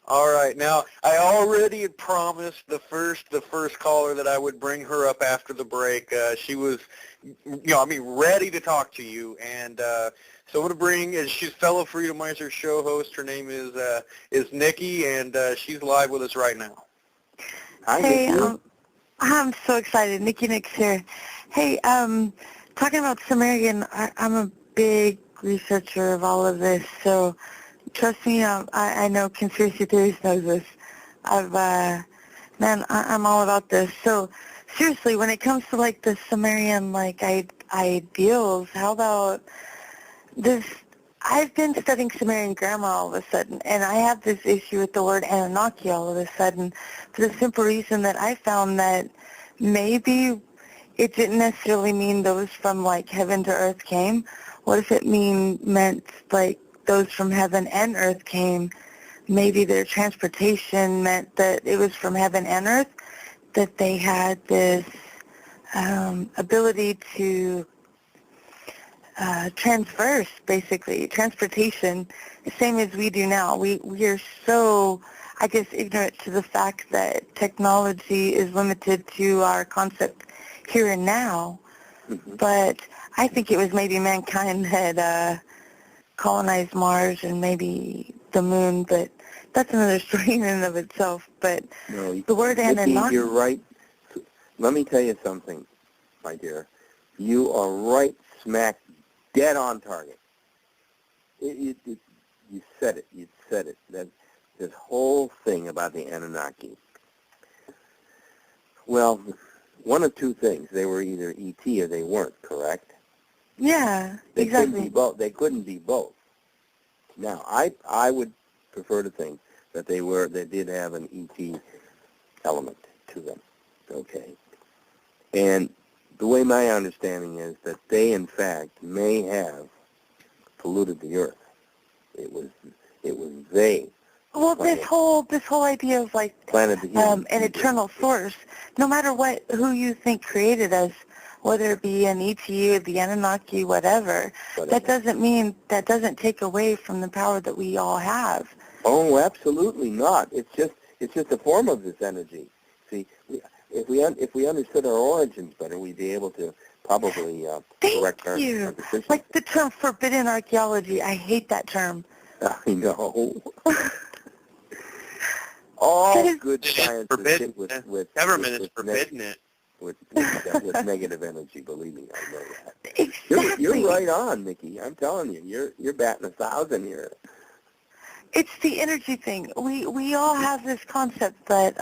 All right. Now, I already had promised the first caller that I would bring her up after the break. She was, ready to talk to you. And so I'm going to bring, she's fellow Freedomizer show host. Her name is Nickie, and she's live with us right now. Hi, hey, Nickie. I'm so excited. Nickie Nix here. Hey, talking about Sumerian, I'm a big researcher of all of this, so trust me, I know conspiracy theories knows this. I'm all about this. So seriously, when it comes to like the Sumerian ideals, how about this? I've been studying Sumerian grammar all of a sudden, and I have this issue with the word Anunnaki all of a sudden for the simple reason that I found that maybe it didn't necessarily mean those from like heaven to earth came. What if it meant like those from heaven and earth came? Maybe their transportation meant that it was from heaven and earth, that they had this ability to transverse, basically, transportation, the same as we do now. We are so, I guess, ignorant to the fact that technology is limited to our concept here and now. Mm-hmm. But I think it was maybe mankind that colonized Mars and maybe the moon, but that's another story in and of itself. But No, the word Nickie, Anunnaki... you're right. Let me tell you something, my dear. You are right smack dead on target. You said it. You said it. That this whole thing about the Anunnaki. Well, one of two things. They were either ET or they weren't, correct? Yeah, They exactly. couldn't be both. They couldn't be both. Now, I would prefer to think that they did have an ET element to them. Okay. And the way my understanding is that they, in fact, may have polluted the earth. It was they. Well, this whole idea of like Planted the an eternal source, no matter who you think created us, whether it be an ET or the Anunnaki, whatever, that doesn't take away from the power that we all have. Oh, absolutely not. It's just a form of this energy. See, if we understood our origins better, we'd be able to probably correct our decisions. Like the term forbidden archaeology, I hate that term. I know. All good science is with government is forbidding it. With negative energy, believe me, I know that. Exactly. You're right on, Nickie. I'm telling you, you're batting 1,000 here. It's the energy thing. We all have this concept that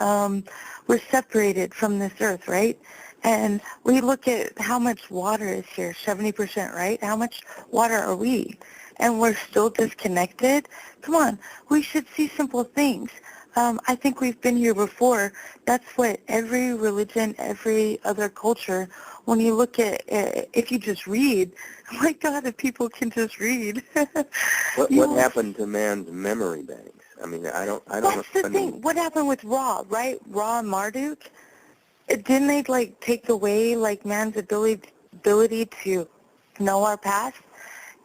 we're separated from this earth, right? And we look at how much water is here, 70%, right? How much water are we? And we're still disconnected? Come on, we should see simple things. I think we've been here before. That's what every religion, every other culture, when you look at, if you just read, oh my God, if people can just read. What happened to man's memory banks? I mean, I don't That's the thing. What happened with Ra, right? Ra and Marduk? Didn't they, like, take away, like, man's ability to know our past?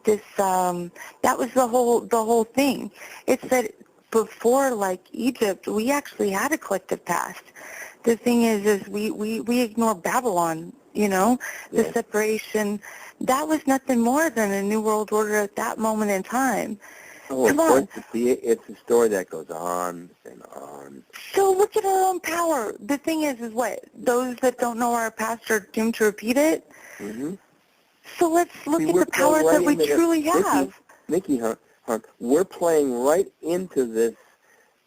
That was the whole thing. It's that before, like Egypt, we actually had a collective past. The thing is we ignore Babylon, the Yes. separation. That was nothing more than a new world order at that moment in time. Oh, of course, it's a story that goes on and on. So look at our own power. The thing is what? Those that don't know our past are doomed to repeat it? Mm-hmm. So let's look at the power that we truly have. Nickie, we're playing right into this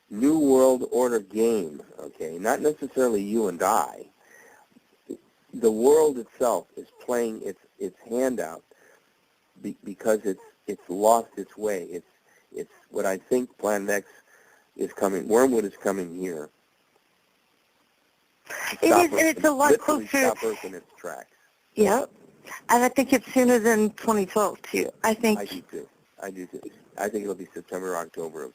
New World Order game, okay? Not necessarily you and I. The world itself is playing its hand out because it's lost its way. It's what I think Planet X is coming. Wyrmwood is coming here. And it's a lot closer. Stop Earth in its tracks. Yep. And I think it's sooner than 2012, too. I do too. I think it'll be September, October of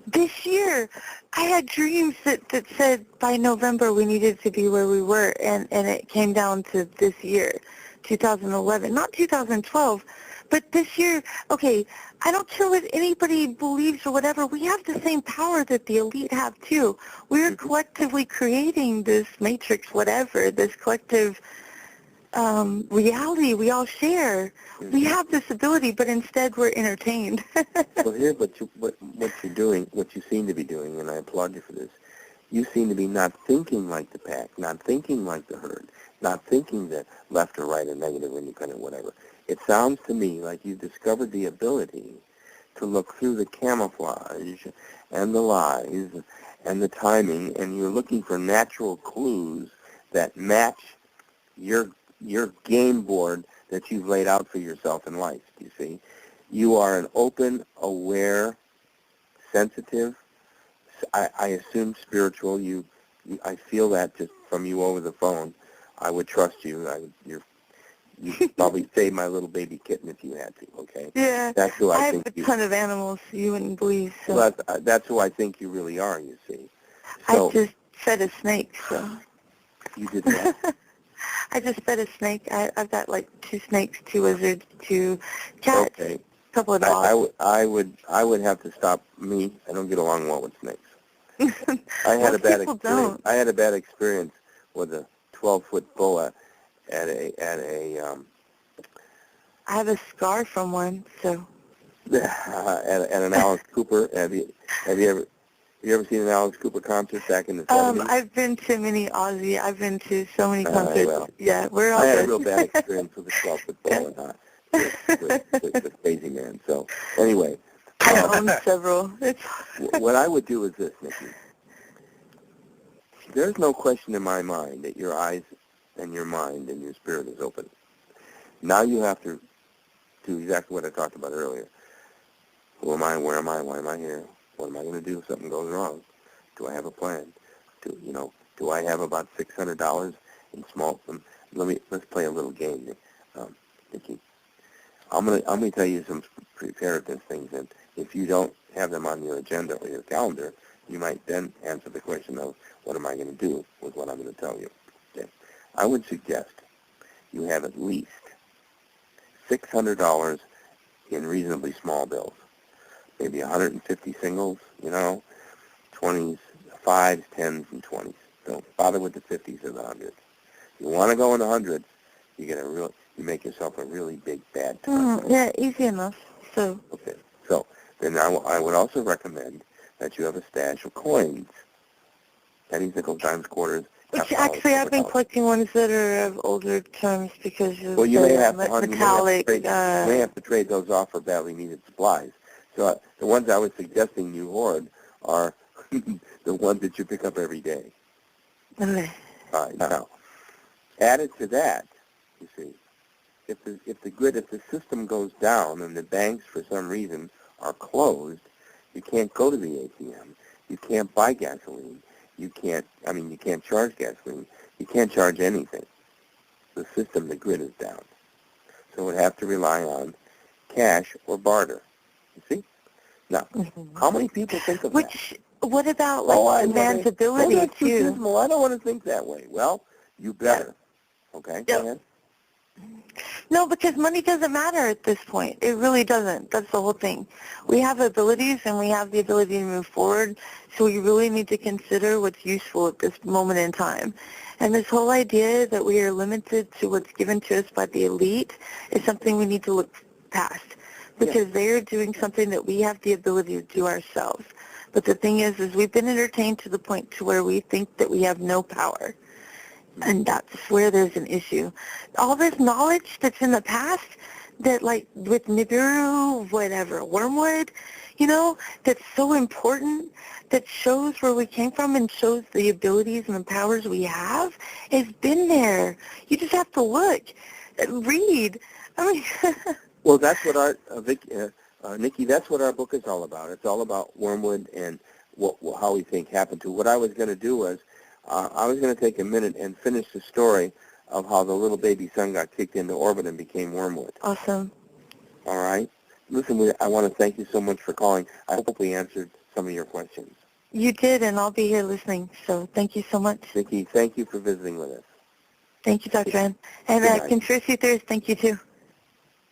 this year. I had dreams that said by November we needed to be where we were, and it came down to this year, 2011. Not 2012, But this year, okay, I don't care what anybody believes or whatever, we have the same power that the elite have too. We're collectively creating this matrix, whatever, this collective reality we all share. We have this ability, but instead we're entertained. Well, here, what you're doing, what you seem to be doing, and I applaud you for this, you seem to be not thinking like the pack, not thinking like the herd, not thinking that left or right or negative or independent, whatever. It sounds to me like you've discovered the ability to look through the camouflage and the lies and the timing, and you're looking for natural clues that match your game board that you've laid out for yourself in life, you see. You are an open, aware, sensitive, I assume spiritual. I feel that just from you over the phone. I would trust you. You'd probably save my little baby kitten if you had to, okay? Yeah, that's who I think have a ton of animals you wouldn't believe. So. Well, that's who I think you really are, you see. So, I just fed a snake, so. You did that? I just fed a snake. I've got like 2 snakes, 2 lizards, 2 cats, okay. a couple of dogs. I would have to stop me. I don't get along well with snakes. I had Most a bad people experience. don't. I had a bad experience with a 12-foot boa at a I have a scar from one, so. at an Alice Cooper. Have you ever seen an Alice Cooper concert back in the 70s? I've been to many Ozzy. I've been to so many concerts. Well, yeah, we're all I had good. a real bad experience with a 12-foot boa with Crazy Man. So anyway, I own several. What I would do is this, Nickie. There's no question in my mind that your eyes and your mind and your spirit is open. Now you have to do exactly what I talked about earlier. Who am I? Where am I? Why am I here? What am I going to do if something goes wrong? Do I have a plan? Do I have about $600 in small? Let's play a little game, Nickie. I'm gonna tell you some preparedness things, and if you don't have them on your agenda or your calendar, you might then answer the question of what am I going to do with what I'm going to tell you. Okay. I would suggest you have at least $600 in reasonably small bills, maybe 150 singles, 20s, 5s, 10s, and 20s. Don't bother with the 50s or the 100s. If you want to go in the 100s, you make yourself a really big bad time. Yeah, easy enough. So. Okay. So then I would also recommend that you have a stash of coins, pennies, nickels, dimes, quarters. Which actually, I've been collecting ones that are of older terms because of you may have metallic. You may have to trade those off for badly needed supplies. So the ones I was suggesting you hoard are the ones that you pick up every day. Okay. All right. Now, added to that, you see, if the system goes down and the banks for some reason are closed, you can't go to the ATM. You can't buy gasoline. You can't charge gasoline. You can't charge anything. The system, the grid is down. So we'd have to rely on cash or barter. You see? Now, how many people think of that? What about man's ability that's too? dismal. I don't want to think that way. Well, you better. Okay, go ahead. No, because money doesn't matter at this point. It really doesn't. That's the whole thing. We have abilities and we have the ability to move forward, so we really need to consider what's useful at this moment in time. And this whole idea that we are limited to what's given to us by the elite is something we need to look past, because they are doing something that we have the ability to do ourselves. But the thing is we've been entertained to the point to where we think that we have no power. And that's where there's an issue. All this knowledge that's in the past, that like with Nibiru, whatever, Wyrmwood, that's so important, that shows where we came from and shows the abilities and the powers we have, has been there. You just have to look and read. I mean, well, that's what Nickie, that's what our book is all about. It's all about Wyrmwood and how we think happened to. What I was going to do was, I was going to take a minute and finish the story of how the little baby sun got kicked into orbit and became Wyrmwood. Awesome. All right. Listen, I want to thank you so much for calling. I hope we answered some of your questions. You did, and I'll be here listening. So thank you so much. Nickie, thank you for visiting with us. Thank you, Dr. Rand. And Conspiracy Theorist, thank you too.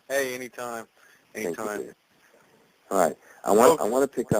Hey, anytime. Thank you, Anytime. dear. All right. I want to pick up